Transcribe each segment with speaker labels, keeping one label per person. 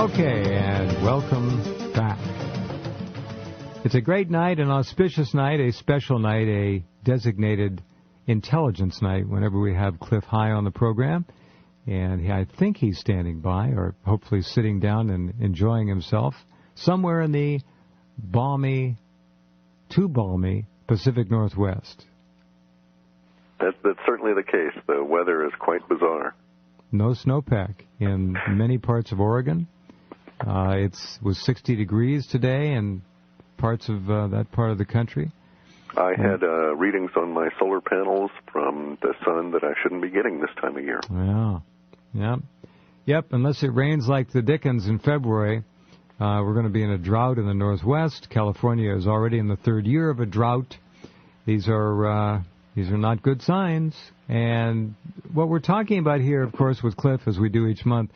Speaker 1: Okay, and welcome back. It's a great night, an auspicious night, a special night, a designated intelligence night whenever we have Clif High on the program. And I think he's standing by, or hopefully sitting down and enjoying himself, somewhere in the too balmy Pacific Northwest.
Speaker 2: That's certainly the case. The weather is quite bizarre.
Speaker 1: No snowpack in many parts of Oregon. It was 60 degrees today in parts of that part of the country.
Speaker 2: I had readings on my solar panels from the sun that I shouldn't be getting this time of year.
Speaker 1: Yeah. Yep, unless it rains like the dickens in February, we're going to be in a drought in the Northwest. California is already in the third year of a drought. These are not good signs. And what we're talking about here, of course, with Clif, as we do each month,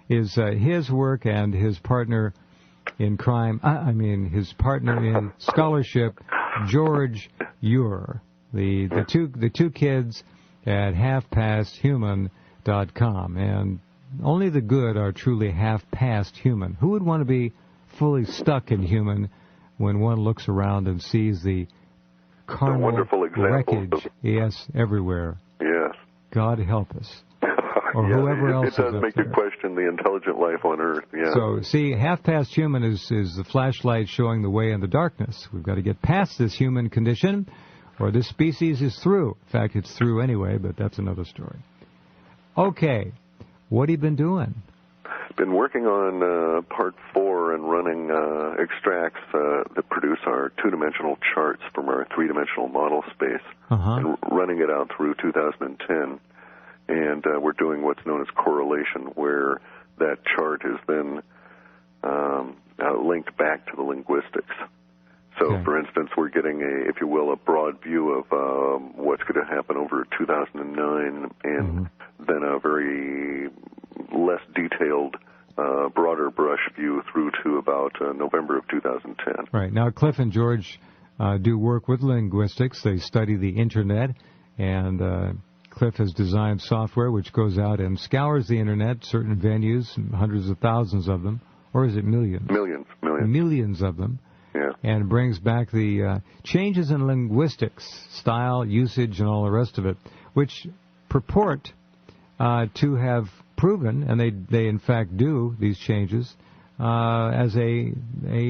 Speaker 1: is his work and his partner in crime, his partner in scholarship, George Ure, the two kids at halfpasthuman.com. And only the good are truly half-past human. Who would want to be fully stuck in human when one looks around and sees the carnal
Speaker 2: wonderful
Speaker 1: wreckage, yes, everywhere?
Speaker 2: Yes.
Speaker 1: God help us. Or
Speaker 2: yeah,
Speaker 1: whoever else
Speaker 2: it does make you question the intelligent life on Earth, yeah.
Speaker 1: So, see, half-past human is the flashlight showing the way in the darkness. We've got to get past this human condition, or this species is through. In fact, it's through anyway, but that's another story. Okay, what have you been doing?
Speaker 2: Been working on Part 4 and running extracts that produce our two-dimensional charts from our three-dimensional model space, and running it out through 2010. And we're doing what's known as correlation, where that chart is then linked back to the linguistics. So, for instance, we're getting if you will, a broad view of what's going to happen over 2009, and then a very less detailed, broader brush view through to about November of 2010.
Speaker 1: Right. Now, Clif and George do work with linguistics. They study the Internet, and Clif has designed software which goes out and scours the Internet, certain venues, hundreds of thousands of them, or is it millions?
Speaker 2: Millions.
Speaker 1: Millions of them.
Speaker 2: Yeah.
Speaker 1: And brings back the changes in linguistics, style, usage, and all the rest of it, which purport to have proven, and they in fact do, these changes, as a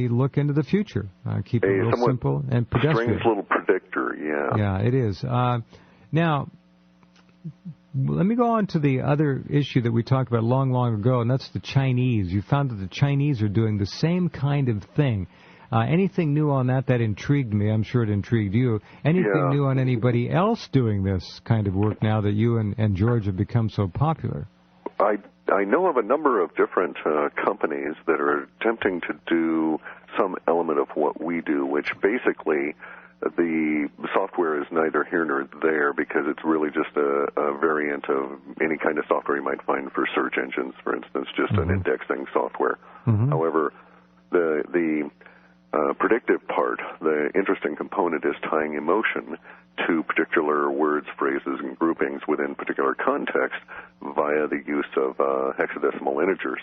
Speaker 1: look into the future. Keep it real simple and pedestrian.
Speaker 2: Strange little predictor, yeah.
Speaker 1: Yeah, it is. Now, let me go on to the other issue that we talked about long ago, and that's the Chinese. You found that the Chinese are doing the same kind of thing. Anything new on that? That intrigued me. I'm sure it intrigued you. Anything new on anybody else doing this kind of work now that you and George have become so popular?
Speaker 2: I know of a number of different companies that are attempting to do some element of what we do, which basically the software is neither here nor there, because it's really just a variant of any kind of software you might find for search engines, for instance, just an indexing software. However, the predictive part, the interesting component, is tying emotion to particular words, phrases, and groupings within particular context via the use of hexadecimal integers.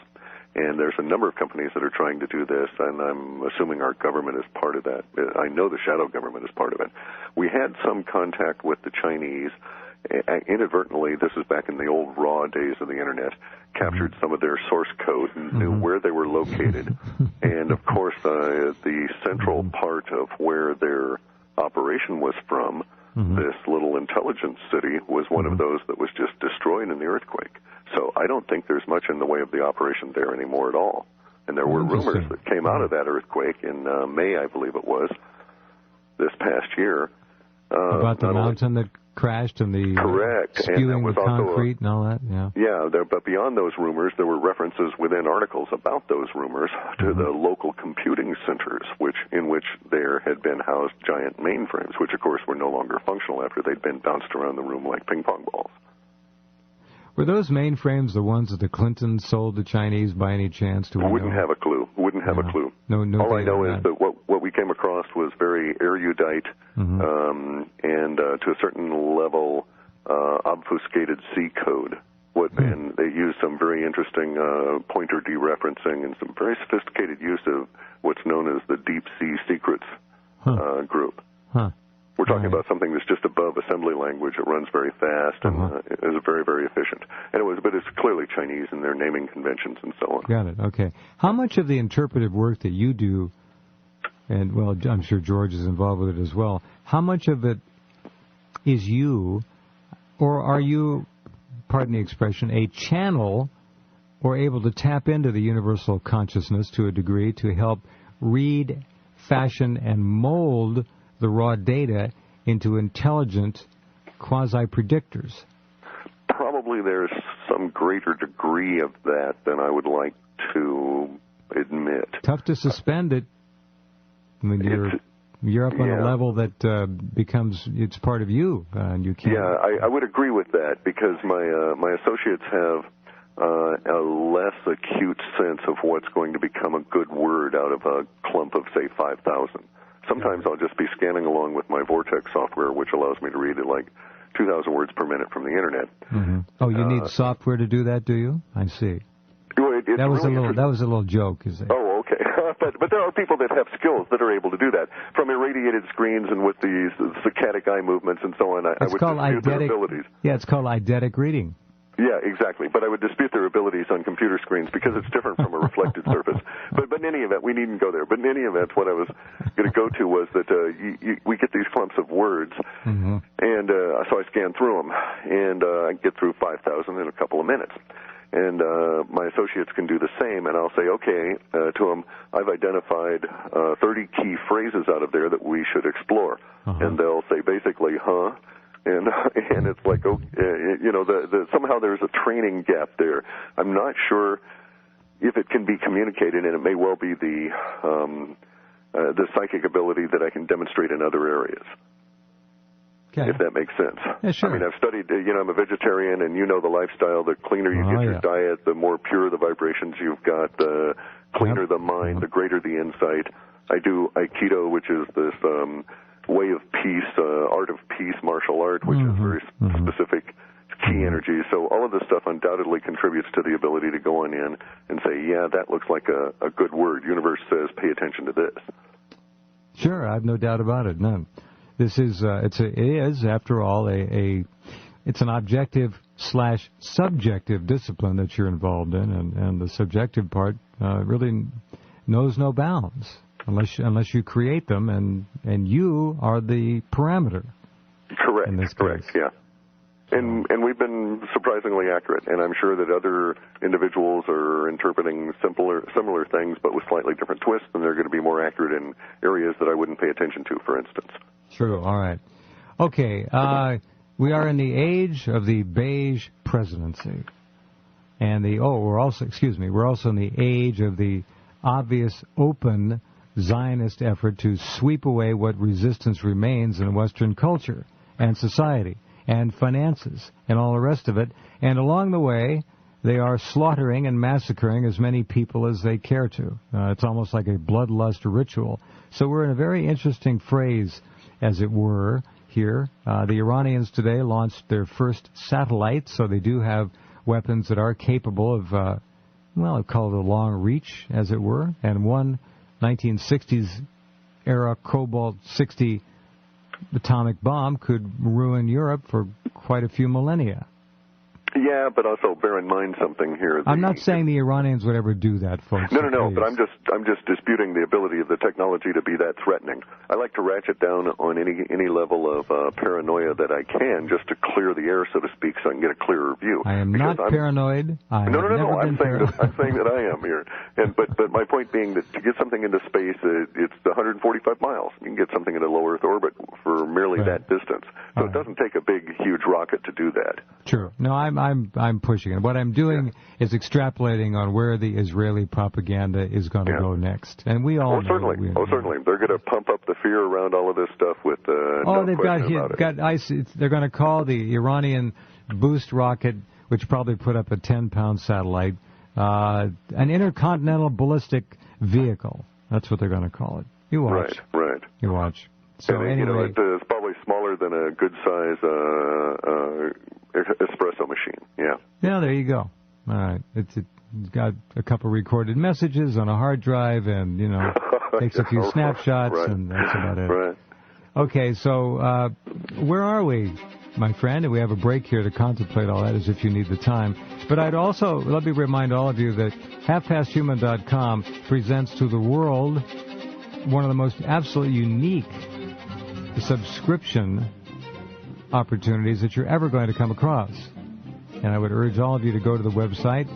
Speaker 2: And there's a number of companies that are trying to do this, and I'm assuming our government is part of that. I know the shadow government is part of it. We had some contact with the Chinese. Inadvertently, this is back in the old raw days of the Internet, captured some of their source code and knew where they were located. And, of course, the central part of where their operation was from, this little intelligence city, was one of those that was just destroyed in the earthquake. So I don't think there's much in the way of the operation there anymore at all. And there were rumors that came out of that earthquake in May, I believe it was, this past year.
Speaker 1: About the mountain that crashed and the spewing the concrete and all that?
Speaker 2: Yeah, but beyond those rumors, there were references within articles about those rumors to the local computing centers, in which there had been housed giant mainframes, which, of course, were no longer functional after they'd been bounced around the room like ping-pong balls.
Speaker 1: Were those mainframes the ones that the Clintons sold the Chinese by any chance?
Speaker 2: Wouldn't have a clue.
Speaker 1: No.
Speaker 2: All I know is that what we came across was very erudite and to a certain level obfuscated C code, And they use some very interesting pointer dereferencing and some very sophisticated use of what's known as the deep sea secrets group. We're talking about something that's just above assembly language. It runs very fast and is very, very efficient. But it's clearly Chinese in their naming conventions and so on.
Speaker 1: Got it. Okay. How much of the interpretive work that you do, and well, I'm sure George is involved with it as well, how much of it is you, or are you, pardon the expression, a channel or able to tap into the universal consciousness to a degree to help read, fashion, and mold the raw data into intelligent quasi-predictors?
Speaker 2: Probably there's some greater degree of that than I would like to admit.
Speaker 1: Tough to suspend it when you're up on a level that becomes, it's part of you, and you can't.
Speaker 2: Yeah, I would agree with that, because my associates have a less acute sense of what's going to become a good word out of a clump of, say, 5,000. Sometimes I'll just be scanning along with my Vortex software, which allows me to read at like 2,000 words per minute from the internet.
Speaker 1: Oh, you need software to do that, do you? I see.
Speaker 2: Well,
Speaker 1: that was a little joke, is it?
Speaker 2: Oh, okay. but there are people that have skills that are able to do that from irradiated screens and with these saccadic eye movements and so on. I would dispute their abilities.
Speaker 1: Yeah, it's called eidetic reading.
Speaker 2: Yeah, exactly. But I would dispute their abilities on computer screens because it's different from a reflected surface. But in any event, we needn't go there. But in any event, what I was going to go to was that we get these clumps of words, and so I scan through them, and I get through 5,000 in a couple of minutes. And my associates can do the same, and I'll say, okay, to them, I've identified 30 key phrases out of there that we should explore. And they'll say basically, and it's like, somehow there's a training gap there. I'm not sure if it can be communicated, and it may well be the psychic ability that I can demonstrate in other areas. Okay. If that makes sense.
Speaker 1: Yeah, sure.
Speaker 2: I mean, I've studied, I'm a vegetarian, and the lifestyle. The cleaner you get your diet, the more pure the vibrations you've got, the cleaner the mind, the greater the insight. I do Aikido, which is this way of peace, art of peace, martial art, which is very specific key energy. So all of this stuff undoubtedly contributes to the ability to go on in and say, yeah, that looks like a good word. Universe says, pay attention to this.
Speaker 1: Sure, I have no doubt about it. None. This is it is after all it's an objective/subjective discipline that you're involved in, and the subjective part really knows no bounds unless you create them, and you are the parameter.
Speaker 2: Correct.
Speaker 1: In this
Speaker 2: correct.
Speaker 1: case.
Speaker 2: Yeah. And we've been surprisingly accurate, and I'm sure that other individuals are interpreting similar things, but with slightly different twists, and they're going to be more accurate in areas that I wouldn't pay attention to, for instance.
Speaker 1: True. All right. Okay. We are in the age of the beige presidency, and we're also in the age of the obvious open Zionist effort to sweep away what resistance remains in Western culture and society and finances and all the rest of it. And along the way, they are slaughtering and massacring as many people as they care to. It's almost like a bloodlust ritual. So we're in a very interesting phase, as it were, here. The Iranians today launched their first satellite, so they do have weapons that are capable of, I'd call it a long reach, as it were, and one 1960s-era Cobalt-60 atomic bomb could ruin Europe for quite a few millennia.
Speaker 2: Yeah, but also bear in mind something here.
Speaker 1: I'm not saying the Iranians would ever do that, folks.
Speaker 2: No, but I'm just disputing the ability of the technology to be that threatening. I like to ratchet down on any level of paranoia that I can, just to clear the air, so to speak, so I can get a clearer view.
Speaker 1: I am not paranoid.
Speaker 2: No. I'm saying that I am here. But my point being that to get something into space, it's 145 miles. You can get something into low Earth orbit for merely that distance. So it doesn't take a big, huge rocket to do that.
Speaker 1: True. No, I'm pushing it. What I'm doing is extrapolating on where the Israeli propaganda is going to go next, and we all know.
Speaker 2: Certainly. They're going to pump up the fear around all of this stuff with
Speaker 1: they've got ice. They're going to call the Iranian boost rocket, which probably put up a 10-pound satellite, an intercontinental ballistic vehicle. That's what they're going to call it. You watch.
Speaker 2: Right.
Speaker 1: You watch. So anyway,
Speaker 2: it's probably smaller than a good size espresso machine. Yeah.
Speaker 1: Yeah, there you go. All right. It's got a couple recorded messages on a hard drive and, takes a few snapshots,
Speaker 2: right.
Speaker 1: and that's about it.
Speaker 2: Right.
Speaker 1: Okay, so where are we, my friend? And we have a break here to contemplate all that as if you need the time. But let me remind all of you that halfpasthuman.com presents to the world one of the most absolutely unique subscription opportunities that you're ever going to come across. And I would urge all of you to go to the website,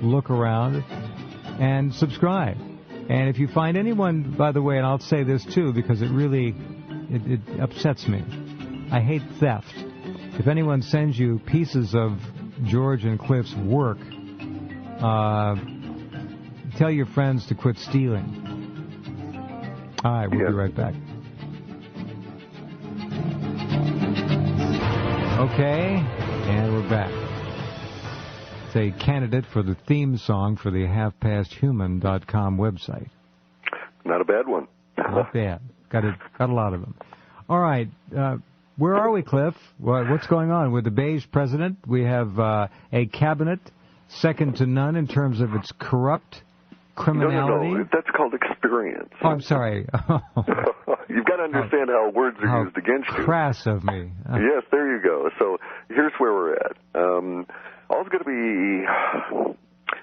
Speaker 1: look around, and subscribe. And if you find anyone, by the way, and I'll say this too, because it really it upsets me. I hate theft. If anyone sends you pieces of George and Clif's work, tell your friends to quit stealing. All right, we'll be right back. Okay, and we're back. It's a candidate for the theme song for the halfpasthuman.com website.
Speaker 2: Not a bad one.
Speaker 1: Not bad. Got a lot of them. All right, where are we, Clif? What's going on with the beige president? We have a cabinet second to none in terms of its corrupt criminality.
Speaker 2: No. That's called experience.
Speaker 1: Oh, I'm sorry.
Speaker 2: You've got to understand how words are used against you.
Speaker 1: Crass of me.
Speaker 2: Yes, there you go. So here's where we're at. All's going to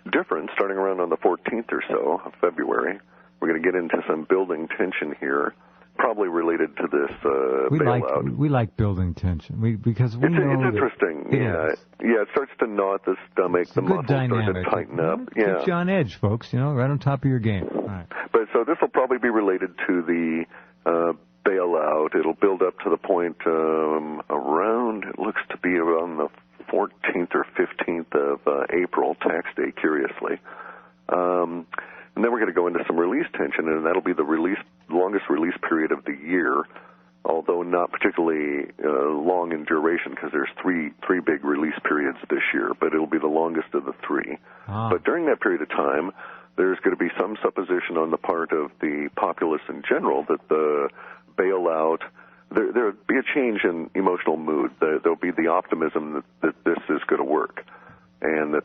Speaker 2: be different starting around on the 14th or so of February. We're going to get into some building tension here, probably related to this bailout.
Speaker 1: We like building tension because we know
Speaker 2: it's interesting. It starts to gnaw at the stomach. The muscles start to tighten up.
Speaker 1: Keeps you on edge, folks. Right on top of your game. All right.
Speaker 2: But so this will probably be related to the bailout. It'll build up to the point around. It looks to be around the 14th or 15th of April, tax day, curiously. And then we're going to go into some release tension, and that'll be the longest release period of the year, although not particularly long in duration because there's three big release periods this year, but it'll be the longest of the three. But during that period of time, there's going to be some supposition on the part of the populace in general that the bailout, there'll be a change in emotional mood. There'll be the optimism that this is going to work, and that